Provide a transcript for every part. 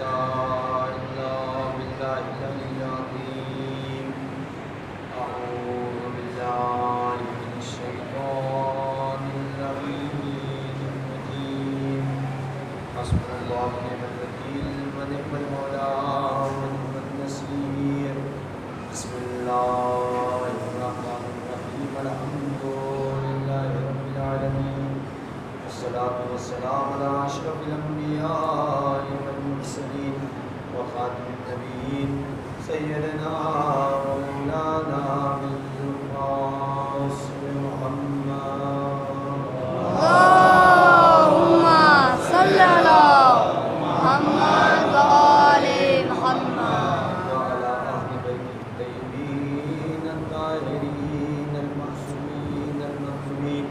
إلا بالله العلي العظيم. أعوذ بالله من الشيطان الرجيم. حسبنا الله ونعم الوكيل ونعم المولى ونعم النصير. بسم الله الرحمن الرحيم. الحمد لله رب العالمين، والصلاة والسلام على أشرف الأنبياء والمرسلين وخاتم النبيين سيدنا مولانا بالقاسم محمد. اللهم صل على محمد وآل محمد وعلى أهل بيته الطيبين الطاهرين المعصومين المظلومين،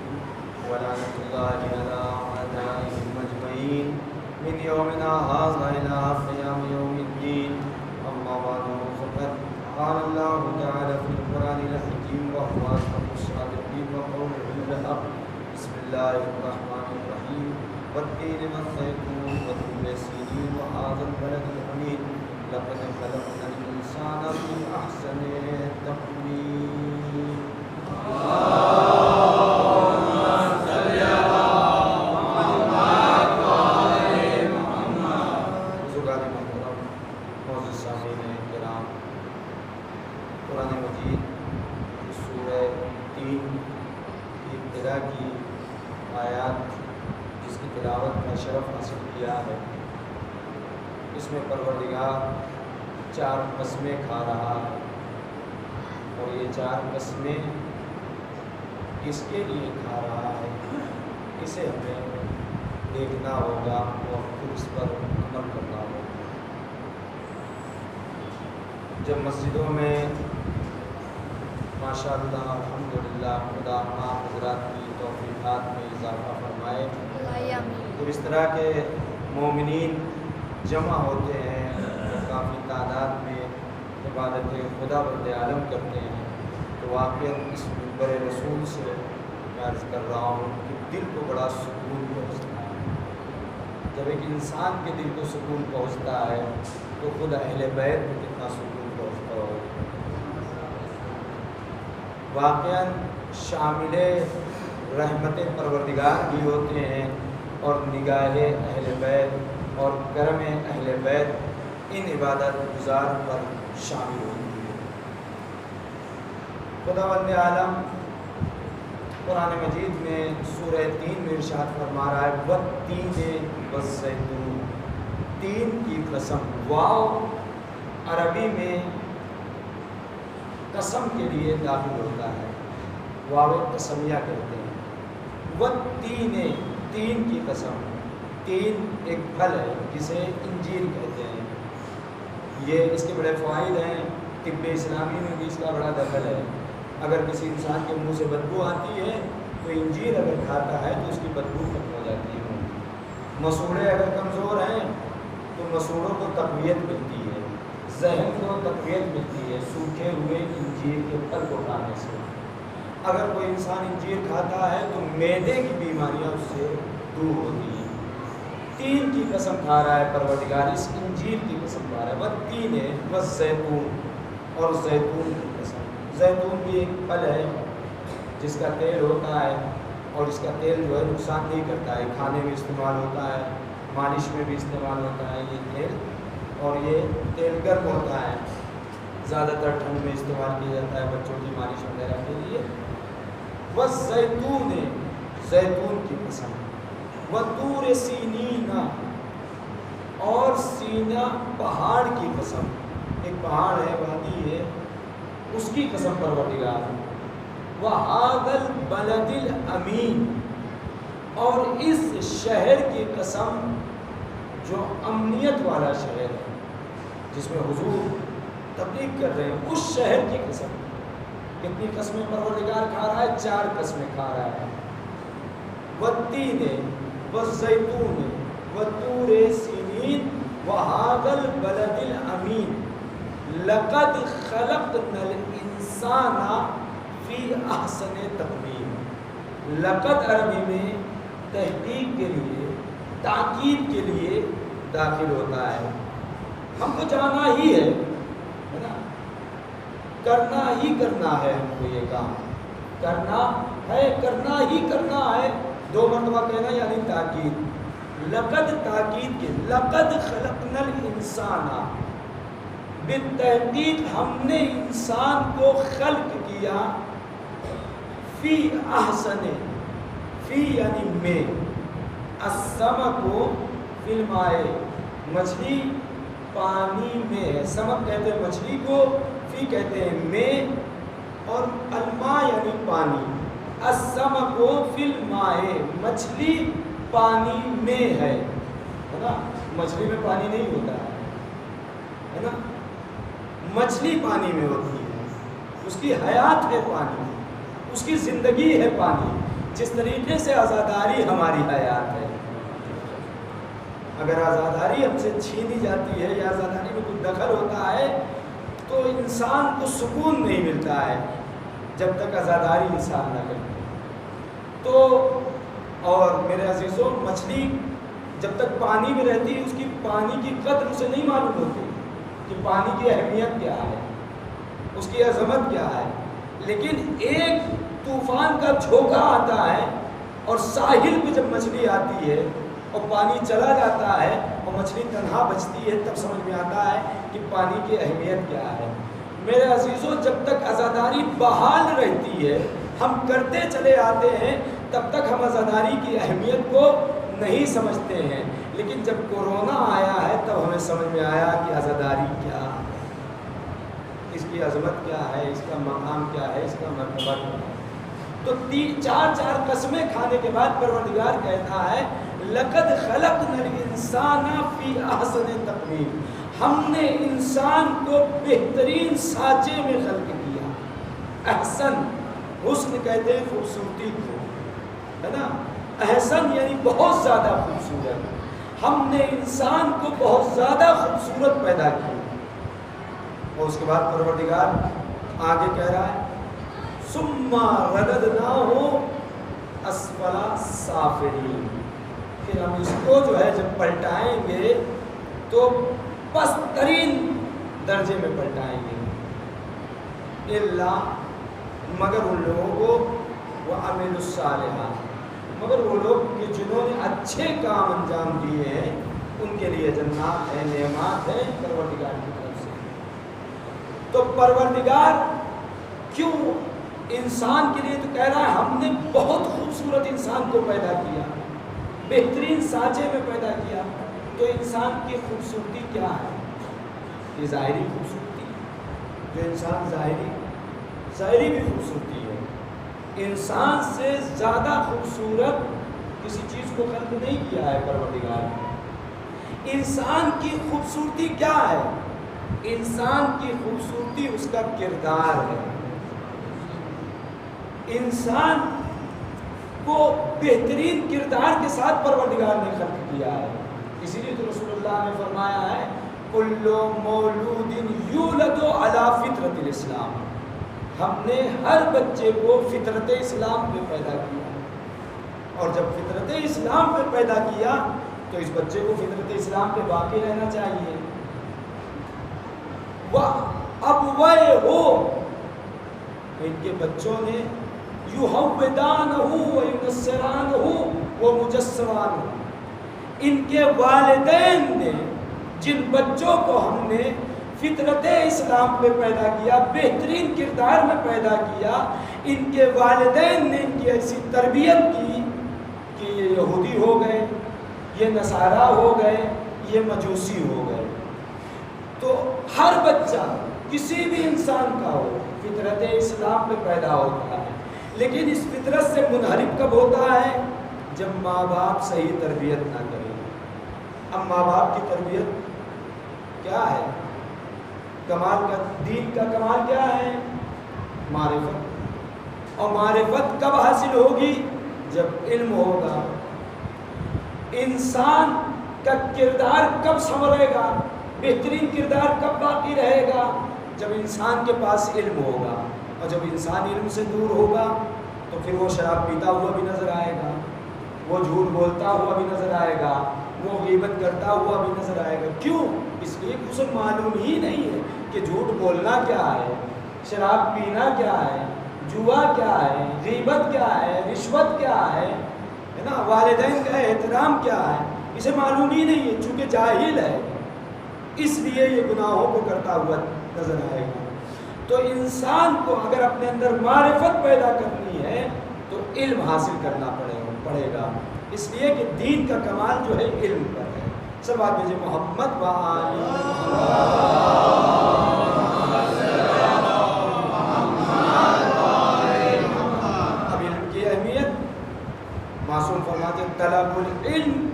ولعنة الله على أعدائهم أجمعين من يومنا هذا إلى قيام يوم الدين. أما بعد، فقد قال الله تعالى في القرآن الحكيم وهو أصدق الصادقين وقوله الحق. بسم الله الرحمن الرحيم. والتين والزيتون وطور سينين وهذا البلد الحميد لقد خلقنا الإنسان في أحسن تقويم. بزرگان محترم، معزز سامعین کرام، قرآن مجید سورہ 3 کی ابتدا کی آیات جس کی تلاوت کا شرف حاصل کیا ہے، اس میں پروردگار 4 قسمیں کھا رہا ہے، اور یہ 4 قسمیں کس کے لیے کھا رہا ہے اسے ہمیں دیکھنا ہوگا اور پھر اس پر عمل کرنا ہوگا۔ جب مسجدوں میں ماشاءاللہ الحمدللہ خدا آپ حضرات کی توفیقات میں اضافہ فرمائے، تو اس طرح کے مومنین جمع ہوتے ہیں جو کافی تعداد میں عبادت خدا بند عالم کرتے ہیں، تو واقعی اس منبر رسول سے میں عرض کر رہا ہوں کہ دل کو بڑا سکون پہنچتا ہے۔ جب ایک انسان کے دل کو سکون پہنچتا ہے تو خود اہل بیت کو کتنا سکون پہنچتا ہوگا۔ واقعاً شامل رحمت پروردگار بھی ہوتے ہیں، اور نگاہ اہل بیت اور کرم اہل بیت ان عبادت گزار پر شامل ہوتی ہے۔ خداوند عالم قرآن مجید میں سورہ 3 میں ارشاد فرما رہا ہے والتین والزیتون، تین کی قسم۔ واو عربی میں قسم کے لیے داخل ہوتا ہے، واو قسمیہ کہتے ہیں۔ والتین، تین کی قسم۔ تین ایک پھل ہے جسے انجیر کہتے ہیں۔ یہ اس کے بڑے فوائد ہیں، طب اسلامی میں بھی اس کا بڑا دخل ہے۔ اگر کسی انسان کے منہ سے بدبو آتی ہے تو انجیر اگر کھاتا ہے تو اس کی بدبو ختم ہو جاتی ہے۔ مسوڑے اگر کمزور ہیں تو مسوڑوں کو تقویت ملتی ہے، ذہن کو تقویت ملتی ہے سوکھے ہوئے انجیر کے پھل کو کھانے سے۔ اگر کوئی انسان انجیر کھاتا ہے تو معدے کی بیماریاں اس سے دور ہوتی ہیں۔ تین کی قسم کھا رہا ہے پروردگار، اس انجیر کی قسم کھا رہا ہے۔ والتین والزیتون، اور زیتون کی قسم۔ زیتون بھی ایک پھل ہے جس کا تیل ہوتا ہے، اور اس کا تیل جو ہے نقصان نہیں کرتا ہے، کھانے میں استعمال ہوتا ہے، مالش میں بھی استعمال ہوتا ہے یہ تیل، اور یہ تیل گرم ہوتا ہے، زیادہ تر ٹھنڈ میں استعمال کیا جاتا ہے بچوں کی مالش وغیرہ کے لیے۔ والزیتون، زیتون کی قسم۔ وطور سینین، اور سینا پہاڑ کی قسم۔ ایک پہاڑ ہے، وادی ہے، اس کی قسم پروردگار۔ وَهَذَا الْبَلَدِ الْأَمِينِ، اور اس شہر کی قسم جو امنیت والا شہر ہے، جس میں حضور تبلیغ کر رہے ہیں، اس شہر کی قسم۔ کتنی قسمیں پروردگار کھا رہا ہے؟ 4 قسمیں کھا رہا ہے۔ والتین والزیتون وطور سینین وهذا البلد الامین لقد خلقنا الانسان فی احسن تقویم۔ لقد عربی میں تحقیق کے لیے، تاکید کے لیے داخل ہوتا ہے، ہم کو جانا ہی ہے نا، کرنا ہی کرنا ہے، ہم کو یہ کام کرنا ہے، کرنا ہی کرنا ہے۔ 2 مرتبہ کہنا یعنی تاکید، لقد تاکید کے، لقد خلقنا الانسان، بالتحقیق ہم نے انسان کو خلق کیا، فی احسن، فی یعنی میں، السمک فی الماء، مچھلی پانی میں ہے، سمک کہتے ہیں مچھلی کو، فی کہتے ہیں میں، اور الماء یعنی پانی، السمک فی الماء، مچھلی پانی میں ہے نا، مچھلی میں پانی نہیں ہوتا ہے نا، مچھلی پانی میں ہوتی ہے، اس کی حیات ہے پانی، اس کی زندگی ہے پانی، جس طریقے سے عزاداری ہماری حیات ہے۔ اگر عزاداری ہم سے چھینی جاتی ہے یا عزاداری میں کچھ دخل ہوتا ہے تو انسان کو سکون نہیں ملتا ہے جب تک عزاداری انسان نہ کرے۔ تو اور میرے عزیزوں، مچھلی جب تک پانی میں رہتی ہے اس کی پانی کی قدر اسے نہیں معلوم ہوتی کہ پانی کی اہمیت کیا ہے، اس کی عظمت کیا ہے، لیکن ایک طوفان کا جھونکا آتا ہے اور ساحل پہ جب مچھلی آتی ہے اور پانی چلا جاتا ہے اور مچھلی تنہا بچتی ہے، تب سمجھ میں آتا ہے کہ پانی کی اہمیت کیا ہے۔ میرے عزیزوں، جب تک عزاداری بحال رہتی ہے، ہم کرتے چلے آتے ہیں، تب تک ہم عزاداری کی اہمیت کو نہیں سمجھتے ہیں، لیکن جب کورونا آیا ہے تب ہمیں سمجھ میں آیا کہ عزاداری کیا ہے، اس کی عظمت کیا ہے، اس کا مقام کیا ہے، اس کا مرتبہ کیا ہے۔ تو 4 قسمیں کھانے کے بعد پروردگار کہتا ہے لقد خلقنا الانسان فی احسن تقویم، ہم نے انسان کو بہترین سانچے میں خلق کیا۔ احسن، حسن کہتے ہیں خوبصورتی کو، ہے نا، احسن یعنی بہت زیادہ خوبصورت، ہم نے انسان کو بہت زیادہ خوبصورت پیدا کیا۔ اور اس کے بعد پروردگار آگے کہہ رہا ہے ثم رددناہ اسفل سافلین، پھر ہم اس کو جو ہے جب پلٹائیں گے تو پست ترین درجے میں پلٹائیں گے، الا مگر ان لوگوں کو وعملوا الصالحات، مگر وہ لوگ کہ جنہوں نے اچھے کام انجام دیے ہیں ان کے لیے جنات ہیں، نعمات ہیں پروردگار کی طرف سے۔ تو پروردگار کیوں انسان کے لیے تو کہہ رہا ہے ہم نے بہت خوبصورت انسان کو پیدا کیا، بہترین سانچے میں پیدا کیا، تو انسان کی خوبصورتی کیا ہے؟ یہ ظاہری خوبصورتی، جو انسان ظاہری بھی خوبصورتی ہے، انسان سے زیادہ خوبصورت کسی چیز کو خلق نہیں کیا ہے پروردگار نے۔ انسان کی خوبصورتی کیا ہے؟ انسان کی خوبصورتی اس کا کردار ہے۔ انسان کو بہترین کردار کے ساتھ پروردگار نے خلق کیا ہے، اسی لیے تو رسول اللہ نے فرمایا ہے کل مولود یولد علی فطرت الاسلام، ہم نے ہر بچے کو فطرت اسلام پہ پیدا کیا، اور جب فطرت اسلام پہ پیدا کیا تو اس بچے کو فطرت اسلام پہ باقی رہنا چاہیے۔ ابوئے ہو، ان کے بچوں نے یحودانہ وینصرانہ ومجسمانہ، ان کے والدین نے جن بچوں کو ہم نے فطرت اسلام پہ پیدا کیا، بہترین کردار میں پیدا کیا، ان کے والدین نے ان کی ایسی تربیت کی کہ یہ یہودی ہو گئے، یہ نصارہ ہو گئے، یہ مجوسی ہو گئے۔ تو ہر بچہ کسی بھی انسان کا ہو فطرت اسلام پہ پیدا ہوتا ہے، لیکن اس فطرت سے منحرف کب ہوتا ہے؟ جب ماں باپ صحیح تربیت نہ کریں۔ اب ماں باپ کی تربیت کیا ہے؟ کمال کا، دین کا کمال کیا ہے؟ معرفت، اور معرفت کب حاصل ہوگی؟ جب علم ہوگا۔ انسان کا کردار کب سنورے گا، بہترین کردار کب باقی رہے گا؟ جب انسان کے پاس علم ہوگا، اور جب انسان علم سے دور ہوگا تو پھر وہ شراب پیتا ہوا بھی نظر آئے گا، وہ جھوٹ بولتا ہوا بھی نظر آئے گا، وہ غیبت کرتا ہوا بھی نظر آئے گا. کیوں؟ اس لیے کہ اسے معلوم ہی نہیں ہے کہ جھوٹ بولنا کیا ہے، شراب پینا کیا ہے، جوا کیا ہے، غیبت کیا ہے، رشوت کیا ہے نا، والدین کا احترام کیا ہے. اسے معلوم ہی نہیں ہے، چونکہ جاہل ہے، اس لیے یہ گناہوں کو کرتا ہوا نظر آئے گا. تو انسان کو اگر اپنے اندر معرفت پیدا کرنی ہے تو علم حاصل کرنا پڑے گا. اس لیے کہ دین کا کمال جو ہے علم پر ہے. سب بات بھیجے محمد و آل اب علم کی اہمیت معصوم فرماتے ہیں طلب العلم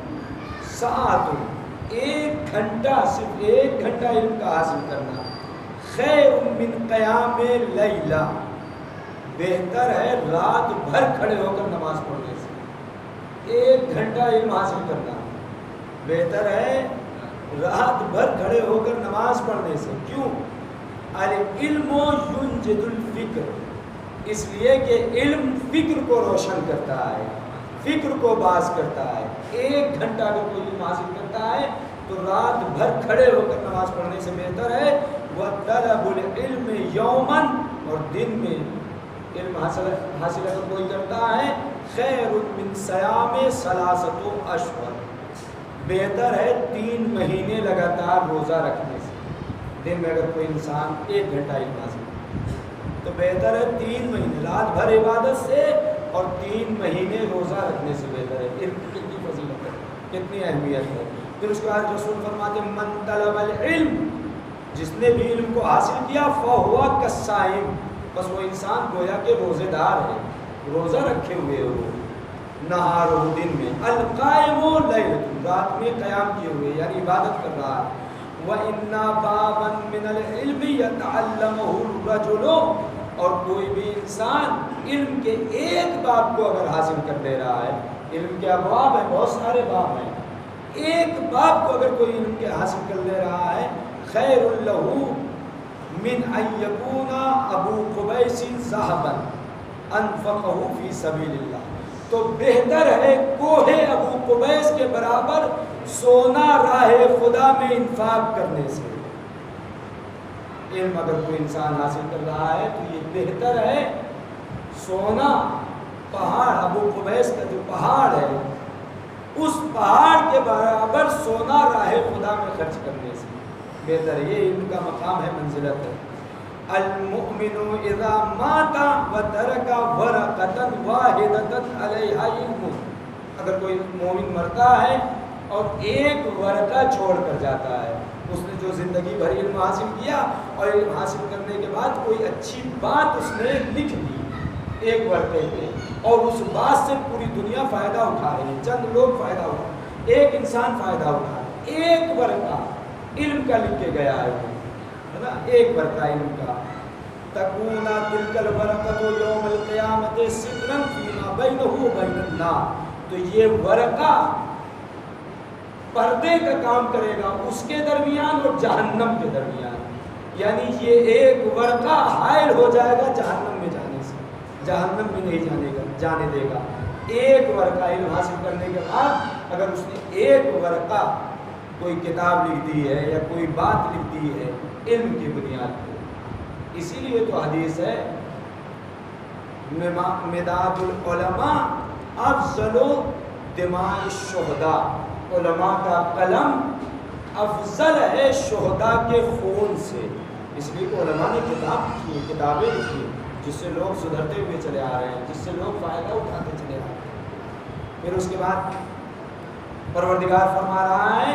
ساعت، 1 گھنٹہ، صرف 1 گھنٹہ علم کا حاصل کرنا، خیر من قیام لیلہ، بہتر ہے رات بھر کھڑے ہو کر نماز پڑھنے سے. 1 گھنٹہ علم حاصل کرنا بہتر ہے رات بھر کھڑے ہو کر نماز پڑھنے سے. کیوں؟ العلم ینجد الفکر، اس لیے کہ علم فکر کو روشن کرتا ہے، فکر کو باز کرتا ہے. 1 گھنٹہ اگر کوئی علم حاصل کرتا ہے تو رات بھر کھڑے ہو کر نماز پڑھنے سے بہتر ہے. وَطَلَبُ الْعِلْمِ يَوْمًا، اور دن میں علم حاصل اگر کوئی کرتا ہے، خیر من صیام 3 اشہر، بہتر ہے 3 مہینے لگاتار روزہ رکھنے سے. دن میں اگر کوئی انسان 1 گھنٹہ علم حاصل کرے تو بہتر ہے 3 مہینے رات بھر عبادت سے اور 3 مہینے روزہ رکھنے سے بہتر ہے. علم کی کتنی فضیلت ہے، کتنی اہمیت ہے. پھر اس کے بعد رسول فرماتے ہیں من طلب العلم، جس نے بھی علم کو حاصل کیا، فہو کالصائم، بس وہ انسان گویا کہ روزے دار ہے، روزہ رکھے ہوئے ہو. نہارو، دن میں، القائم لیلۃ، رات میں قیام کیے ہوئے یعنی عبادت کر رہا ہے. وَإِنَّ بَابًا مِنَ الْعِلْمِ يَتَعَلَّمُهُ الرَّجُلُ، اور کوئی بھی انسان علم کے ایک باب کو اگر حاصل کر لے رہا ہے، علم کے ابواب ہیں، بہت سارے باب ہیں، ایک باب کو اگر کوئی علم کے حاصل کر لے رہا ہے، خیر لہ من ان یکون ابو قبیس ذہبا انفقہ فی سبیل اللہ، تو بہتر ہے کوہ ابو قبیس کے برابر سونا راہ خدا میں انفاق کرنے سے. علم اگر کوئی انسان حاصل کر رہا ہے تو یہ بہتر ہے سونا، پہاڑ ابو قبیس کا جو پہاڑ ہے اس پہاڑ کے برابر سونا راہ خدا میں خرچ کرنے سے بہتر ہے. یہ علم کا مقام ہے، منزلت ہے. المؤمن اذا مات وترک ورقۃ واحدۃ علیہا علم، اگر کوئی مومن مرتا ہے اور ایک ورقہ چھوڑ کر جاتا ہے، اس نے جو زندگی بھر علم حاصل کیا اور علم حاصل کرنے کے بعد کوئی اچھی بات اس نے لکھ دی ایک ورقے پہ، اور اس بات سے پوری دنیا فائدہ اٹھا رہی ہے، چند لوگ فائدہ اٹھا رہے ہیں، ایک انسان فائدہ اٹھا رہا ہے، ایک ورقہ علم کا لکھ کے گیا ہے نا، ایک ورقہ علم کا. تکون تلک الورقۃ یوم القیامۃ سترا فیما بینہ وبین النار، تو یہ ورقہ پردے کا کام کرے گا اس کے درمیان اور جہنم کے درمیان، یعنی یہ ایک ورقہ حائل ہو جائے گا جہنم میں جانے سے، جہنم میں نہیں جانے دے گا. ایک ورقہ علم حاصل کرنے کے بعد اگر اس نے ایک ورقہ کوئی کتاب لکھ دی ہے یا کوئی بات لکھ دی ہے علم کی بنیاد پر، اسی لیے تو حدیث ہے مداد العلماء افضل دماء الشہداء، علماء کا قلم افضل ہے شہداء کے خون سے. اس لیے کہ علماء نے کتابیں لکھی جس سے لوگ سدھرتے ہوئے چلے آ رہے ہیں، جس سے لوگ فائدہ اٹھاتے چلے آ رہے ہیں. پھر اس کے بعد پروردگار فرما رہا ہے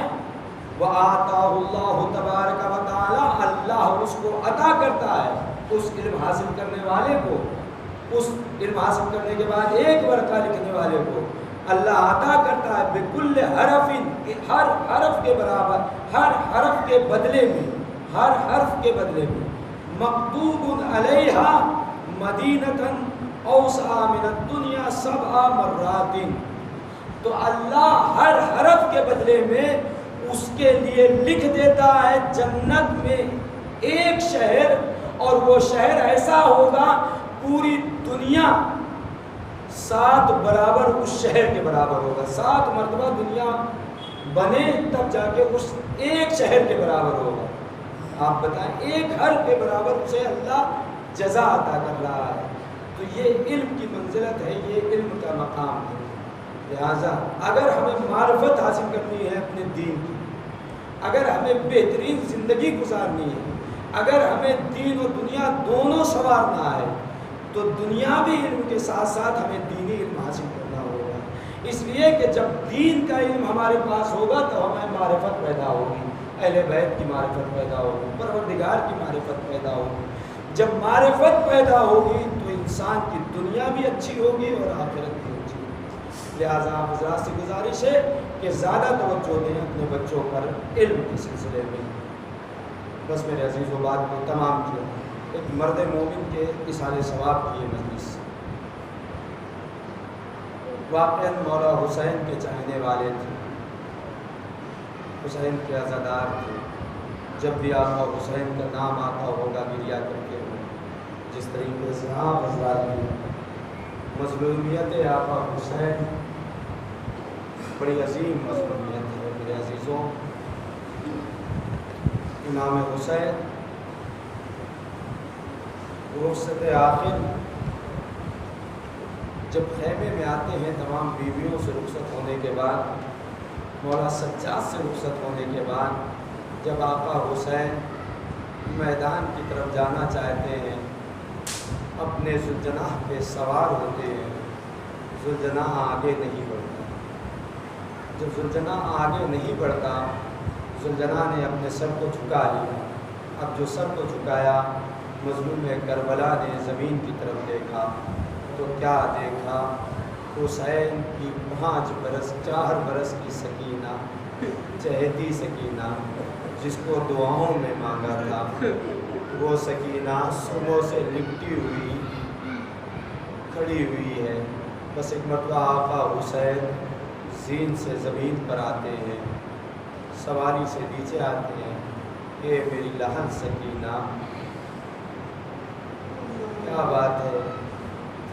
وَآتَاهُ اللَّهُ تَبَارَكَ وَتَعَالَى، اللہ اس کو عطا کرتا ہے اس علم حاصل کرنے والے کو، اس علم حاصل کرنے کے بعد ایک ورقہ لکھنے والے کو اللہ عطا کرتا ہے بکل حرف، ہر حرف کے برابر، ہر حرف کے بدلے میں، ہر حرف کے بدلے میں، مکتوب علیہا مدینۃ اوسع من الدنیا 7 مرات، تو اللہ ہر حرف کے بدلے میں اس کے لیے لکھ دیتا ہے جنت میں ایک شہر، اور وہ شہر ایسا ہوگا پوری دنیا 7 برابر اس شہر کے برابر ہوگا. 7 مرتبہ دنیا بنے تب جا کے اس ایک شہر کے برابر ہوگا. آپ بتائیں ایک حرف کے برابر اسے اللہ جزا عطا کر رہا ہے. تو یہ علم کی منزلت ہے, یہ علم کا مقام ہے. لہٰذا اگر ہمیں معرفت حاصل کرنی ہے اپنے دین کی, اگر ہمیں بہترین زندگی گزارنی ہے, اگر ہمیں دین و دنیا دونوں سنوارنا ہے, تو دنیاوی علم کے ساتھ ساتھ ہمیں دینی علم حاصل کرنا ہوگا. اس لیے کہ جب دین کا علم ہمارے پاس ہوگا تو ہمیں معرفت پیدا ہوگی, اہل بیت کی معرفت پیدا ہوگی, پروردگار کی معرفت پیدا ہوگی. جب معرفت پیدا ہوگی تو انسان کی دنیا بھی اچھی ہوگی اور آخرت بھی اچھی ہوگی. لہٰذا آپ حضرات سے گزارش ہے کہ زیادہ توجہ دیں اپنے بچوں پر علم کے سلسلے میں. بس میرے عزیز و بات کو تمام کیا. ایک مرد مومن کے اثار ثواب کی یہ مجلس واقعاً مولا حسین کے چاہنے والے تھے, حسین کے عزادار تھے. جب بھی آقا حسین کا نام آتا ہوگا گریا کرتے ہو. جس طریقے سے آپ حضرات کی مظلومیت آقا حسین بڑی عظیم مظلومیت ہے میرے عزیزوں. امام حسین رخصت آخر جب خیمے میں آتے ہیں تمام بیویوں سے رخصت ہونے کے بعد, مولا سجاد سے رخصت ہونے کے بعد, جب آقا حسین میدان کی طرف جانا چاہتے ہیں, اپنے ذوالجناح پہ سوار ہوتے ہیں, ذوالجناح آگے نہیں بڑھتا. جب ذوالجناح آگے نہیں بڑھتا, ذوالجناح نے اپنے سر کو جھکا لیا. اب جو سر کو جھکایا, مظلوم کربلا نے زمین کی طرف دیکھا تو کیا دیکھا, حسین کی 5 برس 4 برس کی سکینہ, چہیتی سکینہ, جس کو دعاؤں میں مانگا تھا, وہ سکینہ صبح سے لپٹی ہوئی کھڑی ہوئی ہے. بس ایک مرتبہ آقا حسین زین سے زمین پر آتے ہیں, سواری سے نیچے آتے ہیں, اے میری لہن سکینہ, کیا بات ہے,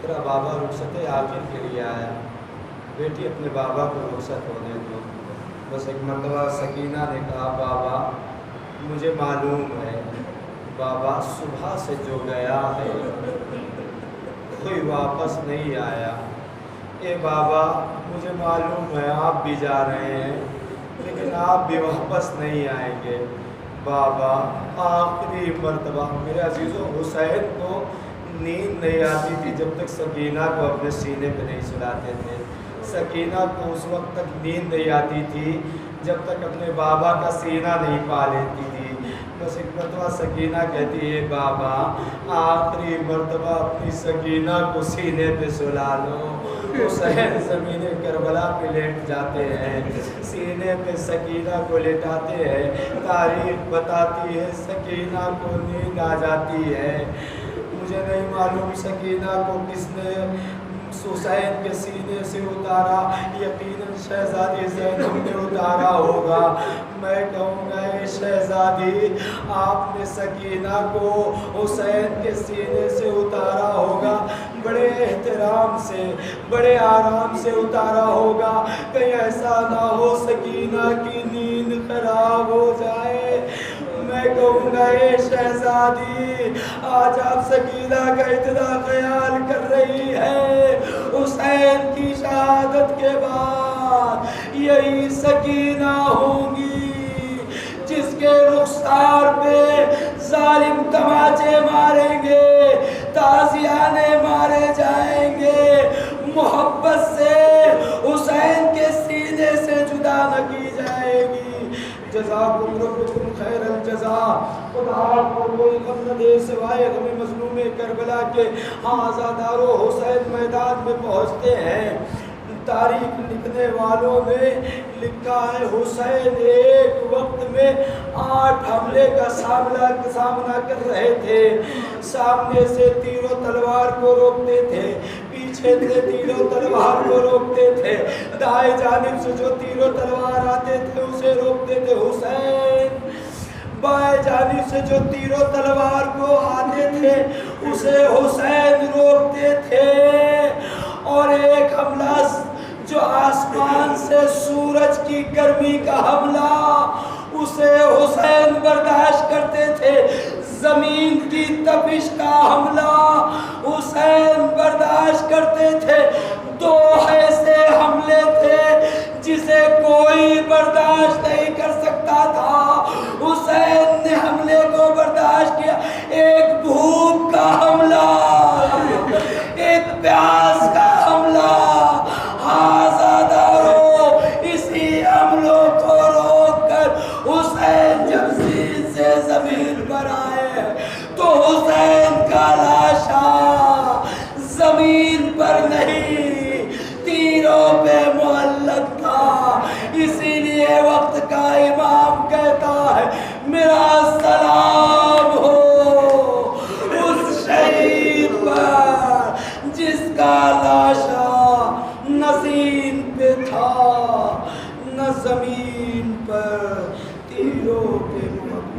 تیرا بابا رخصت آخر کے لیے آیا, بیٹی اپنے بابا کو رخصت ہونے دو. بس ایک مرتبہ سکینہ نے کہا, بابا مجھے معلوم ہے بابا صبح سے جو گیا ہے کوئی واپس نہیں آیا. اے بابا مجھے معلوم ہے آپ بھی جا رہے ہیں لیکن آپ بھی واپس نہیں آئیں گے. بابا آخری مرتبہ. میرے عزیزوں حسین کو نیند نہیں آتی تھی جب تک سکینہ کو اپنے سینے پہ نہیں سلاتے تھے. سکینہ کو اس وقت تک نیند نہیں آتی تھی جب تک اپنے بابا کا سینہ نہیں پا لیتی تھی. بس ایک مرتبہ سکینہ کہتی ہے, بابا آخری مرتبہ اپنی سکینہ کو سینے پہ سلا لو. حسین زمین کربلا پہ لیٹ جاتے ہیں, سینے پہ سکینہ کو لیٹاتے ہیں. تاریخ بتاتی ہے سکینہ کو نیند آ جاتی ہے. مجھے نہیں معلوم سکینہ کو کس نے حسین کے سینے سے اتارا, یقیناً شہزادی زینب نے اتارا ہوگا. میں کہوں گا اے شہزادی, آپ نے سکینہ کو حسین کے سینے سے اتارا ہوگا, بڑے احترام سے بڑے آرام سے اتارا ہوگا, کہیں ایسا نہ ہو سکینہ کی نیند خراب ہو جائے. میں کہوں گا اے شہزادی, آج آپ سکینہ کا اتنا خیال کر رہی ہے, حسین کی شہادت کے بعد یہی سکینہ ہوں گی جس کے رخسار پہ ظالم تماچے ماریں گے, تازیانے مارے جائیں گے, محبت سے حسین کے سینے سے جدا نہ کی جائے گی. جزاکم ربکم خیر الجزا. خدا آپ کو کوئی غم نہ دے سوائے غم مظلوم کربلا کے. ہاں عزادارو, حسین میدان میں پہنچتے ہیں. تاریخ لکھنے والوں نے لکھا ہے حسین ایک وقت میں 8 حملے کا سامنا کر رہے تھے. سامنے سے تیر و تلوار کو روکتے تھے, پیچھے سے تیر و تلوار کو روکتے تھے, دائیں جانب سے جو تیر و تلوار آتے تھے اسے روکتے تھے حسین, بائیں جانب سے جو تیر و تلوار کو آتے تھے اسے حسین روکتے تھے. اور ایک حملہ جو آسمان سے سورج کی گرمی کا حملہ اسے حسین برداشت کرتے تھے، زمین کی تپش کا حملہ حسین برداشت کرتے تھے، دو ایسے حملے تھے جسے کوئی برداشت نہیں کر سکتا تھا، حسین نے حملے کو برداشت کیا، ایک بھوک کا حملہ، ایک پیاس کا حملہ، آزادارو اسی حملوں کو روک کر حسین جب زین سے زمین پر آئے تو حسین کا لاشا زمین پر نہیں تیروں پہ معلق تھا، اسی لیے وقت کا امام کہتا ہے میرا سلام ہو اس شہید پر جس کا لاشا نہ زین پہ تھا نہ زمین پر تیروں پہ معلق